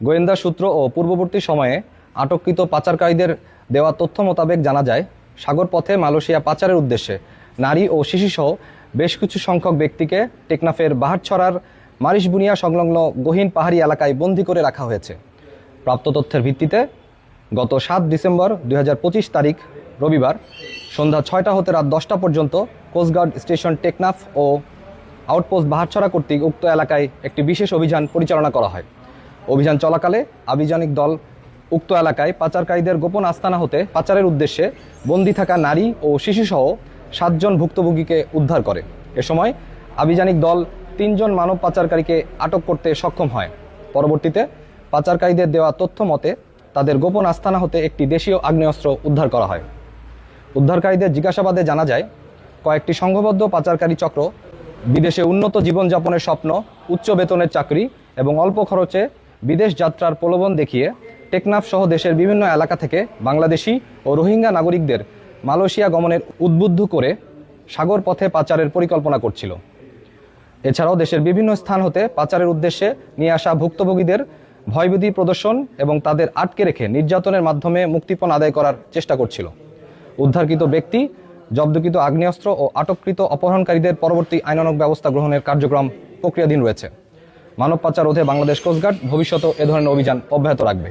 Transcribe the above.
গোয়েন্দা সূত্র ও পূর্ববর্তী সময়ে আটককৃত পাচারকারীদের দেওয়া তথ্য মোতাবেক জানা যায়, সাগর পথে মালয়েশিয়া পাচারের উদ্দেশ্যে নারী ও শিশুসহ বেশ কিছু সংখ্যক ব্যক্তিকে টেকনাফের বাহারছড়ার মারিশবুনিয়া সংলগ্ন গহীন পাহাড়ি এলাকায় বন্দী করে রাখা হয়েছে। প্রাপ্ত তথ্যের ভিত্তিতে গত 7 ডিসেম্বর 2025 তারিখ রবিবার সন্ধ্যা 6টা হতে রাত 10টা পর্যন্ত কোস্টগার্ড স্টেশন টেকনাফ ও আউটপোস্ট বাহারছড়া কর্তৃক উক্ত এলাকায় একটি বিশেষ অভিযান পরিচালনা করা হয়। অভিযান চলাকালে আভিযানিক দল উক্ত এলাকায় পাচারকারীদের গোপন আস্তানা হতে পাচারের উদ্দেশ্যে বন্দী থাকা নারী ও শিশুসহ 7 জন ভুক্তভোগীকে উদ্ধার করে। এ সময় আভিযানিক দল 3 জন মানব পাচারকারীকে আটক করতে সক্ষম হয়। পরবর্তীতে পাচারকারীদের দেওয়া তথ্য মতে তাদের গোপন আস্তানা হতে একটি দেশীয় আগ্নেয়াস্ত্র উদ্ধার করা হয়। উদ্ধারকারীদের জিজ্ঞাসাবাদে জানা যায়, কয়েকটি সংঘবদ্ধ পাচারকারী চক্র বিদেশে উন্নত জীবনযাপনের স্বপ্ন, উচ্চ বেতনের চাকরি এবং অল্প খরচে বিদেশ যাত্রার প্রলোভন দেখিয়ে টেকনাফ সহ দেশের বিভিন্ন এলাকা থেকে বাংলাদেশি ও রোহিঙ্গা নাগরিকদের মালয়েশিয়া গমনের উদ্বুদ্ধ করে সাগর পথে পাচারের পরিকল্পনা করছিল। এছাড়াও দেশের বিভিন্ন স্থান হতে পাচারের উদ্দেশ্যে নিয়ে আসা ভুক্তভোগীদের ভয়ভীতি প্রদর্শন এবং তাদের আটকে রেখে নির্যাতনের মাধ্যমে মুক্তিপণ আদায় করার চেষ্টা করছিল। উদ্ধারকৃত ব্যক্তি, জব্দকৃত আগ্নেয়াস্ত্র ও আটককৃত অপহরণকারীদের পরবর্তী আইনানুগ ব্যবস্থা গ্রহণের কার্যক্রম প্রক্রিয়াধীন রয়েছে। মানব পাচার রোধে বাংলাদেশ কোস্টগার্ড ভবিষ্যতেও এ ধরনের অভিযান অব্যাহত রাখবে।